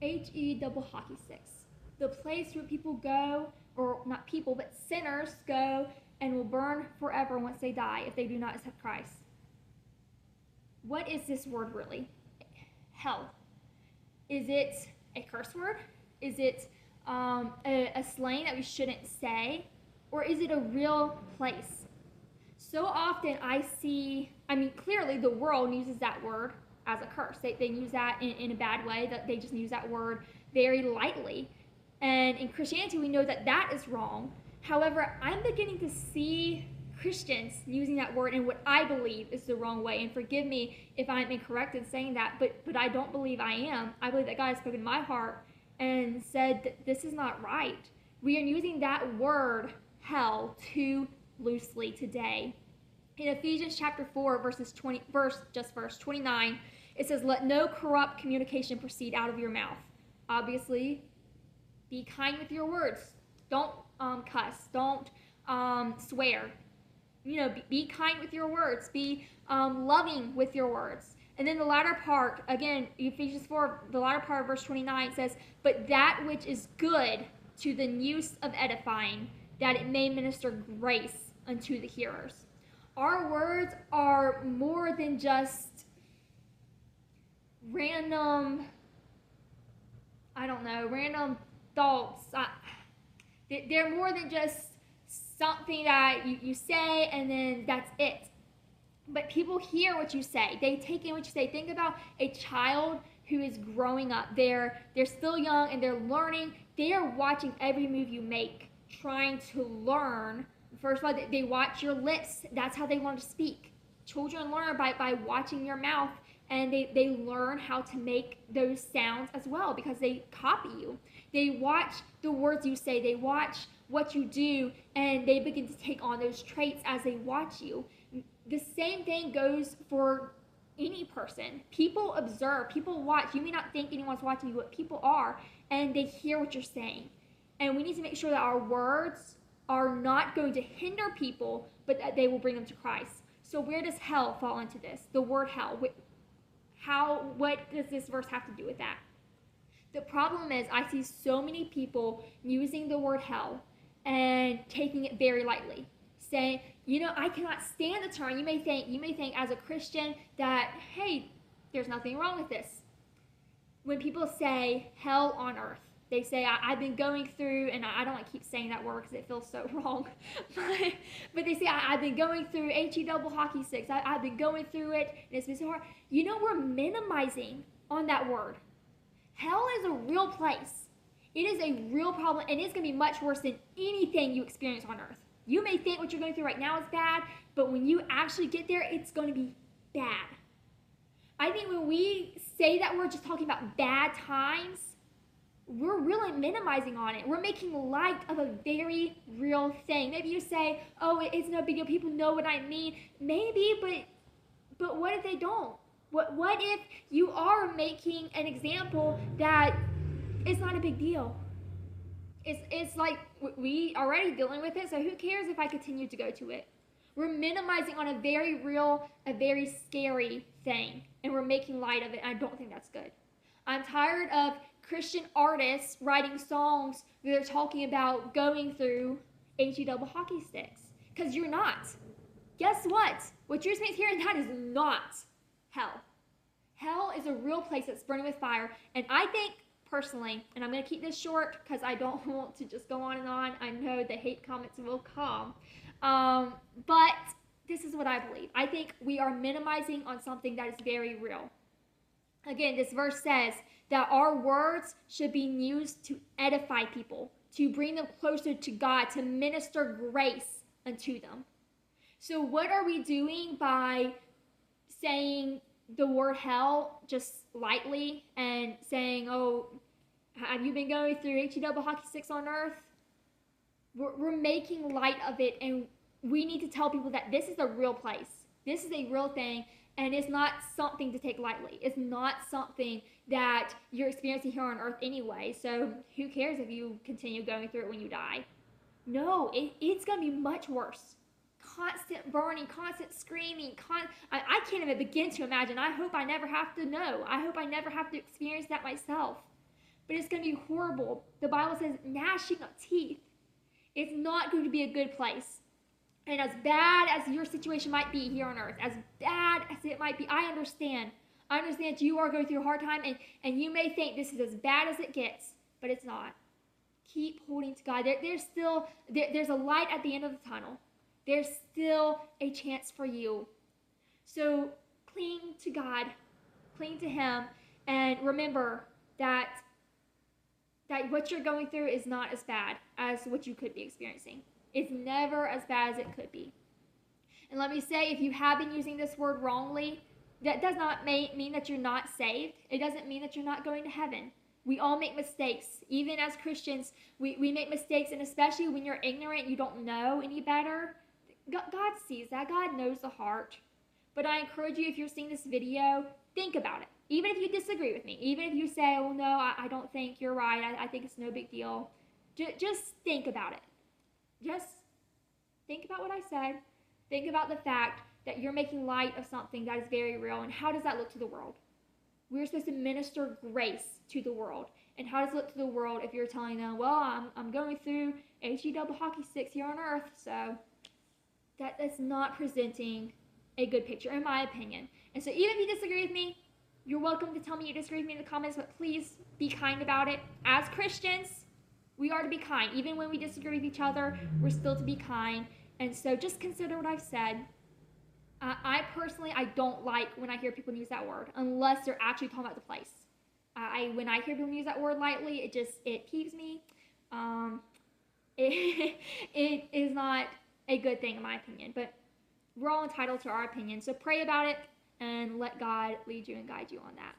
H-E double hockey sticks. The place where people go, or not people, but sinners go and will burn forever once they die if they do not accept Christ. What is this word really? Hell. Is it a curse word? Is it a slang that we shouldn't say? Or is it a real place? So often clearly the world uses that word as a curse. They use that in a bad way, that they just use that word very lightly. And in Christianity, we know that that is wrong. However, I'm beginning to see Christians using that word in what I believe is the wrong way. And forgive me if I'm incorrect in saying that, but I don't believe I am. I believe that God has spoken to my heart and said that this is not right. We are using that word, hell, too loosely today. In Ephesians chapter 4, verse 29, it says, "Let no corrupt communication proceed out of your mouth." Obviously, be kind with your words. Don't cuss. Don't swear. Be kind with your words. Be loving with your words. And then the latter part, again, Ephesians 4, the latter part of verse 29 says, "But that which is good to the use of edifying, that it may minister grace unto the hearers." Our words are more than just random thoughts. They're more than just something that you say and then that's it. But people hear what you say. They take in what you say. Think about a child who is growing up. They're still young and they're learning. They are watching every move you make, trying to learn. First of all, they watch your lips. That's how they learn to speak. Children learn by watching your mouth, and they learn how to make those sounds as well because they copy you. They watch the words you say. They watch what you do, and they begin to take on those traits as they watch you. The same thing goes for any person. People observe, people watch. You may not think anyone's watching you, but people are, and they hear what you're saying. And we need to make sure that our words are not going to hinder people, but that they will bring them to Christ. So where does hell fall into this? The word hell. What does this verse have to do with that? The problem is I see so many people using the word hell and taking it very lightly, saying, I cannot stand the term. You may think as a Christian that, hey, there's nothing wrong with this. When people say hell on earth, they say, I've been going through, and I don't like keep saying that word because it feels so wrong, but they say, I've been going through HE double hockey sticks. I've been going through it, and it's been so hard. We're minimizing on that word. Hell is a real place. It is a real problem, and it's going to be much worse than anything you experience on earth. You may think what you're going through right now is bad, but when you actually get there, it's going to be bad. I think when we say that we're just talking about bad times, we're really minimizing on it. We're making light of a very real thing. Maybe you say, oh, it's no big deal. People know what I mean. Maybe, but what if they don't? What if you are making an example that it's not a big deal? It's like we already dealing with it, so who cares if I continue to go to it? We're minimizing on a very real, a very scary thing, and we're making light of it, and I don't think that's good. I'm tired of Christian artists writing songs where they're talking about going through HE double hockey sticks, because you're not. Guess what? What you're experiencing here, that is not hell. Hell is a real place that's burning with fire, and I think personally, and I'm going to keep this short because I don't want to just go on and on. I know the hate comments will come. But this is what I believe. I think we are minimizing on something that is very real. Again, this verse says that our words should be used to edify people, to bring them closer to God, to minister grace unto them. So what are we doing by saying the word hell just lightly and saying, oh, have you been going through HE double hockey sticks on earth? We're making light of it, and we need to tell people that this is a real place. This is a real thing, and it's not something to take lightly. It's not something that you're experiencing here on earth anyway, so who cares if you continue going through it when you die? No, it's going to be much worse. Constant burning, constant screaming, I can't even begin to imagine. I hope I never have to know. I hope I never have to experience that myself. but it's going to be horrible. The Bible says gnashing of teeth. It's not going to be a good place. And as bad as your situation might be here on earth, as bad as it might be, I understand. I understand that you are going through a hard time, and you may think this is as bad as it gets, but it's not. Keep holding to God. There's a light at the end of the tunnel. There's still a chance for you. So cling to God, cling to Him, and remember that what you're going through is not as bad as what you could be experiencing. It's never as bad as it could be. And let me say, if you have been using this word wrongly, that does not mean that you're not saved. It doesn't mean that you're not going to heaven. We all make mistakes. Even as Christians, we make mistakes, and especially when you're ignorant, you don't know any better. God sees that. God knows the heart. But I encourage you, if you're seeing this video, think about it. Even if you disagree with me, even if you say, oh no, I don't think you're right, I think it's no big deal, just think about it. Just think about what I said. Think about the fact that you're making light of something that is very real, and how does that look to the world? We're supposed to minister grace to the world. And how does it look to the world if you're telling them, well, I'm going through HE double hockey sticks here on earth, so that's not presenting a good picture, in my opinion. And so even if you disagree with me, you're welcome to tell me you disagree with me in the comments, but please be kind about it. As Christians, we are to be kind. Even when we disagree with each other, we're still to be kind. And so just consider what I've said. I personally don't like when I hear people use that word, unless they're actually talking about the place. When I hear people use that word lightly, it peeves me. It is not a good thing in my opinion, but we're all entitled to our opinion. So pray about it and let God lead you and guide you on that.